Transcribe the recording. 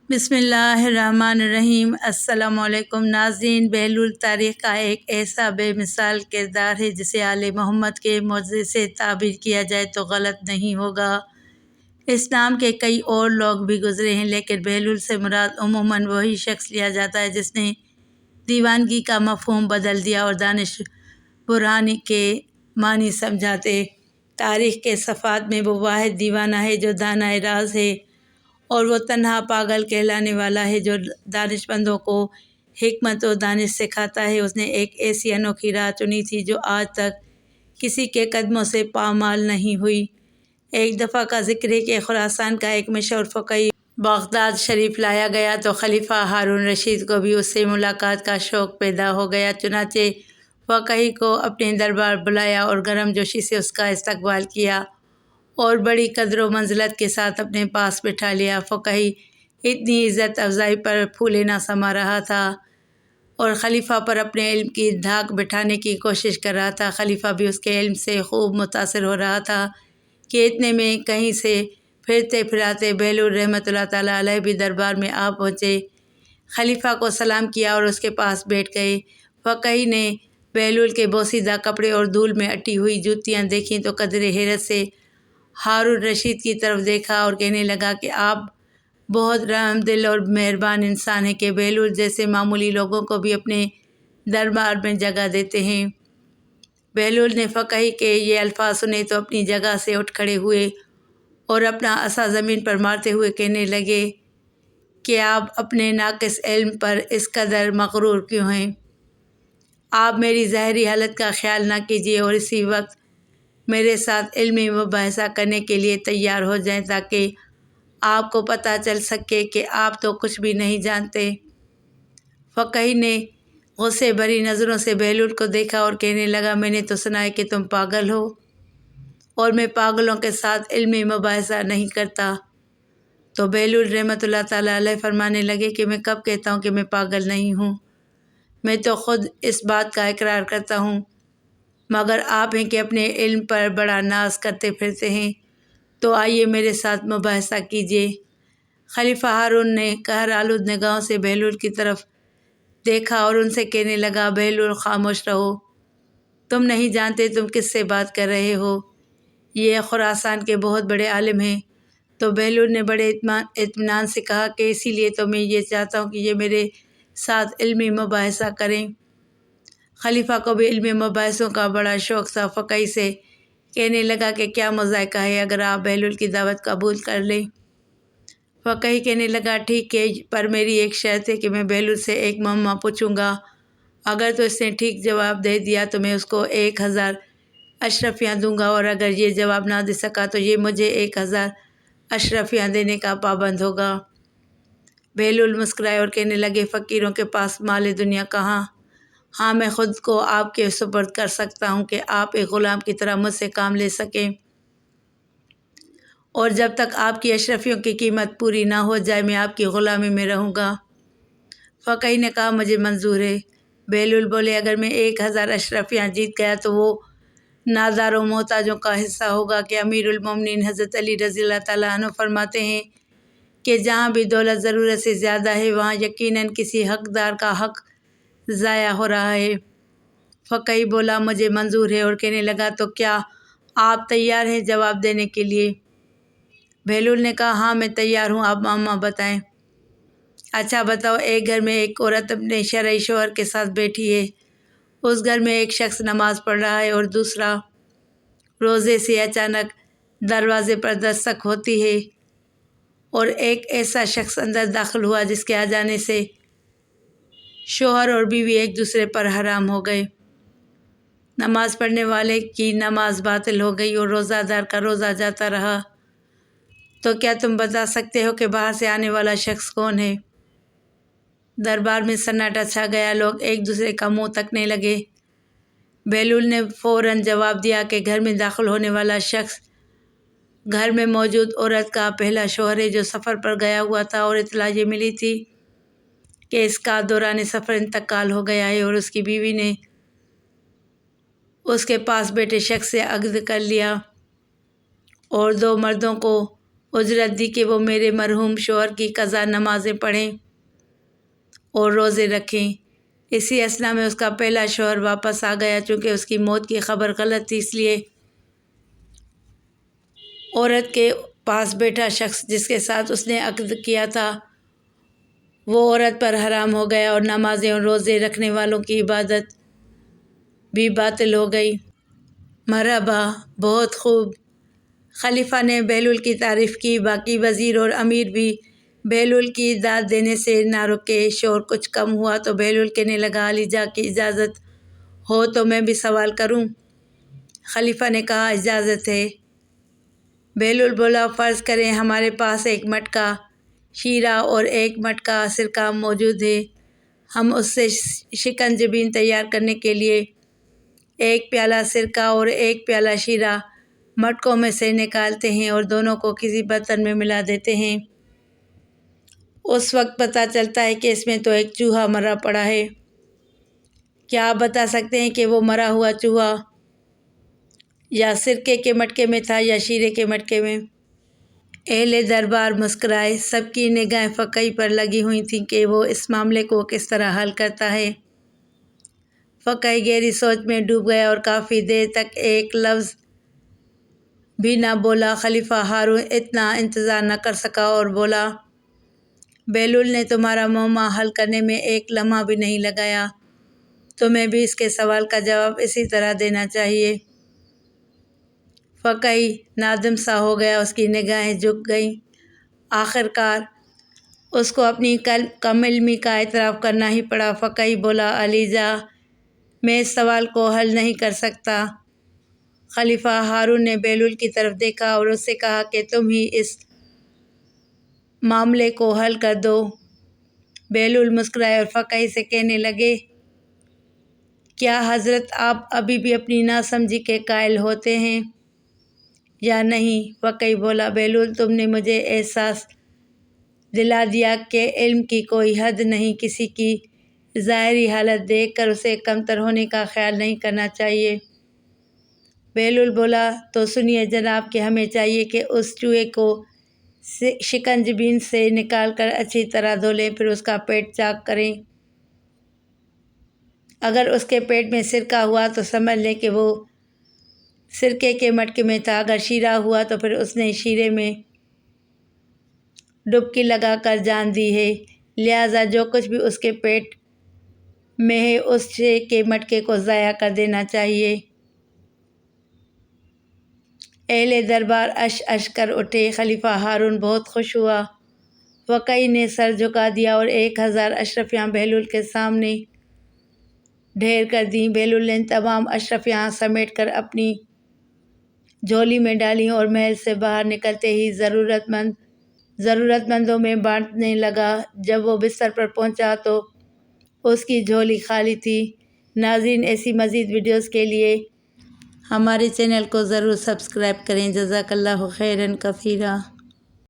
بسم اللہ الرحمن الرحیم۔ السلام علیکم ناظرین، بہلول تاریخ کا ایک ایسا بے مثال کردار ہے جسے آل محمد کے معجزے سے تعبیر کیا جائے تو غلط نہیں ہوگا۔ اس نام کے کئی اور لوگ بھی گزرے ہیں، لیکن بہلول سے مراد عموماً وہی شخص لیا جاتا ہے جس نے دیوانگی کا مفہوم بدل دیا اور دانش برہانی کے معنی سمجھاتے۔ تاریخ کے صفحات میں وہ واحد دیوانہ ہے جو دانۂ راز ہے، اور وہ تنہا پاگل کہلانے والا ہے جو دانش مندوں کو حکمت و دانش سکھاتا ہے۔ اس نے ایک ایسی انوکھی راہ چنی تھی جو آج تک کسی کے قدموں سے پامال نہیں ہوئی۔ ایک دفعہ کا ذکر ہے کہ خراسان کا ایک مشہور فقیہ بغداد شریف لایا گیا تو خلیفہ ہارون رشید کو بھی اس سے ملاقات کا شوق پیدا ہو گیا۔ چنانچہ فقیہ کو اپنے دربار بلایا اور گرم جوشی سے اس کا استقبال کیا اور بڑی قدر و منزلت کے ساتھ اپنے پاس بٹھا لیا۔ فقیہ اتنی عزت افزائی پر پھولے نہ سما رہا تھا اور خلیفہ پر اپنے علم کی دھاک بٹھانے کی کوشش کر رہا تھا۔ خلیفہ بھی اس کے علم سے خوب متاثر ہو رہا تھا کہ اتنے میں کہیں سے پھرتے پھراتے بہلول رحمۃ اللہ تعالیٰ علیہ بھی دربار میں آ پہنچے۔ خلیفہ کو سلام کیا اور اس کے پاس بیٹھ گئے۔ فقیہ نے بہلول کے بوسیدہ کپڑے اور دھول میں اٹی ہوئی جوتیاں دیکھیں تو قدرے حیرت سے ہارون رشید کی طرف دیکھا اور کہنے لگا کہ آپ بہت رحم دل اور مہربان انسان ہیں کہ بہلول جیسے معمولی لوگوں کو بھی اپنے دربار میں جگہ دیتے ہیں۔ بہلول نے فقیہ کے یہ الفاظ سنے تو اپنی جگہ سے اٹھ کھڑے ہوئے اور اپنا عصا زمین پر مارتے ہوئے کہنے لگے کہ آپ اپنے ناقص علم پر اس قدر مغرور کیوں ہیں؟ آپ میری ظاہری حالت کا خیال نہ کیجیے اور اسی وقت میرے ساتھ علمی مباحثہ کرنے کے لیے تیار ہو جائیں تاکہ آپ کو پتہ چل سکے کہ آپ تو کچھ بھی نہیں جانتے۔ فقیہ نے غصے بھری نظروں سے بہلول کو دیکھا اور کہنے لگا میں نے تو سنا ہے کہ تم پاگل ہو اور میں پاگلوں کے ساتھ علمی مباحثہ نہیں کرتا۔ تو بہلول رحمۃ اللہ تعالیٰ علیہ فرمانے لگے کہ میں کب کہتا ہوں کہ میں پاگل نہیں ہوں؟ میں تو خود اس بات کا اقرار کرتا ہوں، مگر آپ ہیں کہ اپنے علم پر بڑا ناز کرتے پھرتے ہیں، تو آئیے میرے ساتھ مباحثہ کیجیے۔ خلیفہ ہارون نے قہر آلود نگاہوں سے بہلول کی طرف دیکھا اور ان سے کہنے لگا بہلول خاموش رہو، تم نہیں جانتے تم کس سے بات کر رہے ہو، یہ خراسان کے بہت بڑے عالم ہیں۔ تو بہلول نے بڑے اطمینان سے کہا کہ اسی لیے تو میں یہ چاہتا ہوں کہ یہ میرے ساتھ علمی مباحثہ کریں۔ خلیفہ کو بھی علمی مباحثوں کا بڑا شوق تھا۔ فقیہ سے کہنے لگا کہ کیا مذائقہ ہے اگر آپ بہلول کی دعوت قبول کر لیں؟ فقیہ کہنے لگا ٹھیک ہے، پر میری ایک شرط ہے کہ میں بہلول سے ایک معمہ پوچھوں گا، اگر تو اس نے ٹھیک جواب دے دیا تو میں اس کو 1000 اشرفیاں دوں گا، اور اگر یہ جواب نہ دے سکا تو یہ مجھے 1000 اشرفیاں دینے کا پابند ہوگا۔ بہلول مسکرائے اور کہنے لگے فقیروں کے پاس مال دنیا کہاں؟ ہاں، میں خود کو آپ کے سپرد کر سکتا ہوں کہ آپ ایک غلام کی طرح مجھ سے کام لے سکیں، اور جب تک آپ کی اشرفیوں کی قیمت پوری نہ ہو جائے میں آپ کی غلامی میں رہوں گا۔ فقیہ نے کہا مجھے منظور ہے۔ بہلول بولے اگر میں 1000 اشرفیاں جیت گیا تو وہ نادار و محتاجوں کا حصہ ہوگا کہ امیر المومنین حضرت علی رضی اللہ تعالیٰ عنہ فرماتے ہیں کہ جہاں بھی دولت ضرورت سے زیادہ ہے وہاں یقیناً کسی حقدار کا حق ضائع ہو رہا ہے۔ فقیہ بولا مجھے منظور ہے، اور کہنے لگا تو کیا آپ تیار ہیں جواب دینے کے لیے؟ بہلول نے کہا ہاں میں تیار ہوں، آپ معمہ بتائیں۔ اچھا بتاؤ، ایک گھر میں ایک عورت اپنے شرعی شوہر کے ساتھ بیٹھی ہے، اس گھر میں ایک شخص نماز پڑھ رہا ہے اور دوسرا روزے سے اچانک دروازے پر دستک ہوتی ہے اور ایک ایسا شخص اندر داخل ہوا جس کے آ جانے سے شوہر اور بیوی ایک دوسرے پر حرام ہو گئے۔ نماز پڑھنے والے کی نماز باطل ہو گئی اور روزہ دار کا روزہ جاتا رہا، تو کیا تم بتا سکتے ہو کہ باہر سے آنے والا شخص کون ہے؟ دربار میں سناٹا چھا گیا، لوگ ایک دوسرے کا منہ تکنے لگے۔ بہلول نے فوراً جواب دیا کہ گھر میں داخل ہونے والا شخص گھر میں موجود عورت کا پہلا شوہر ہے جو سفر پر گیا ہوا تھا، اور اطلاع یہ ملی تھی کہ اس کا دوران سفر انتقال ہو گیا ہے، اور اس کی بیوی نے اس کے پاس بیٹھے شخص سے عقد کر لیا اور 2 مردوں کو اجرت دی کہ وہ میرے مرحوم شوہر کی قضا نمازیں پڑھیں اور روزے رکھیں۔ اسی اثنا میں اس کا پہلا شوہر واپس آ گیا۔ چونکہ اس کی موت کی خبر غلط تھی، اس لیے عورت کے پاس بیٹھا شخص جس کے ساتھ اس نے عقد کیا تھا وہ عورت پر حرام ہو گیا، اور نمازیں اور روزے رکھنے والوں کی عبادت بھی باطل ہو گئی۔ مرحبا، بہت خوب۔ خلیفہ نے بہلول کی تعریف کی۔ باقی وزیر اور امیر بھی بہلول کی داد دینے سے نہ رکے۔ شور کچھ کم ہوا تو بہلول کہنے لگا، علی جا کی اجازت ہو تو میں بھی سوال کروں؟ خلیفہ نے کہا، اجازت ہے۔ بہلول بولا، فرض کریں ہمارے پاس ایک مٹکا شیرہ اور ایک مٹکا سرکہ موجود ہے۔ ہم اس سے شکنجبین تیار کرنے کے لیے ایک پیالہ سرکہ اور ایک پیالہ شیرہ مٹکوں میں سے نکالتے ہیں اور دونوں کو کسی برتن میں ملا دیتے ہیں۔ اس وقت پتہ چلتا ہے کہ اس میں تو ایک چوہا مرا پڑا ہے۔ کیا آپ بتا سکتے ہیں کہ وہ مرا ہوا چوہا یا سرکے کے مٹکے میں تھا یا شیرے کے مٹکے میں؟ اہل دربار مسکرائے۔ سب کی نگاہیں فقیہ پر لگی ہوئی تھیں کہ وہ اس معاملے کو کس طرح حل کرتا ہے۔ فقیہ گہری سوچ میں ڈوب گیا اور کافی دیر تک ایک لفظ بھی نہ بولا۔ خلیفہ ہارون اتنا انتظار نہ کر سکا اور بولا، بہلول نے تمہارا معمہ حل کرنے میں ایک لمحہ بھی نہیں لگایا، تمہیں بھی اس کے سوال کا جواب اسی طرح دینا چاہیے۔ فقیہ نادم سا ہو گیا، اس کی نگاہیں جھک گئیں۔ آخرکار اس کو اپنی کم علمی کا اعتراف کرنا ہی پڑا۔ فقیہ بولا، علی جا، میں اس سوال کو حل نہیں کر سکتا۔ خلیفہ ہارون نے بہلول کی طرف دیکھا اور اس سے کہا کہ تم ہی اس معاملے کو حل کر دو۔ بہلول مسکرائے اور فقیہ سے کہنے لگے، کیا حضرت آپ ابھی بھی اپنی ناسمجھی کے قائل ہوتے ہیں یا نہیں؟ فقیہ بولا، بہلول تم نے مجھے احساس دلا دیا کہ علم کی کوئی حد نہیں، کسی کی ظاہری حالت دیکھ کر اسے کمتر ہونے کا خیال نہیں کرنا چاہیے۔ بہلول بولا، تو سنیے جناب کہ ہمیں چاہیے کہ اس چوہے کو شکنجبین سے نکال کر اچھی طرح دھو لیں، پھر اس کا پیٹ چاک کریں۔ اگر اس کے پیٹ میں سرکہ ہوا تو سمجھ لیں کہ وہ سرکے کے مٹکے میں تھا، اگر شیرہ ہوا تو پھر اس نے شیرے میں ڈبکی لگا کر جان دی ہے، لہٰذا جو کچھ بھی اس کے پیٹ میں ہے اس شے کے مٹکے کو ضائع کر دینا چاہیے۔ اہل دربار اش اش کر اٹھے۔ خلیفہ ہارون بہت خوش ہوا۔ فقیہ نے سر جھکا دیا اور 1000 اشرفیاں بہلول کے سامنے ڈھیر کر دیں۔ بہلول نے تمام اشرفیاں سمیٹ کر اپنی جھولی میں ڈالیں اور محل سے باہر نکلتے ہی ضرورت مندوں میں بانٹنے لگا۔ جب وہ بستر پر پہنچا تو اس کی جھولی خالی تھی۔ ناظرین، ایسی مزید ویڈیوز کے لیے ہمارے چینل کو ضرور سبسکرائب کریں۔ جزاک اللہ خیرا کثیرا۔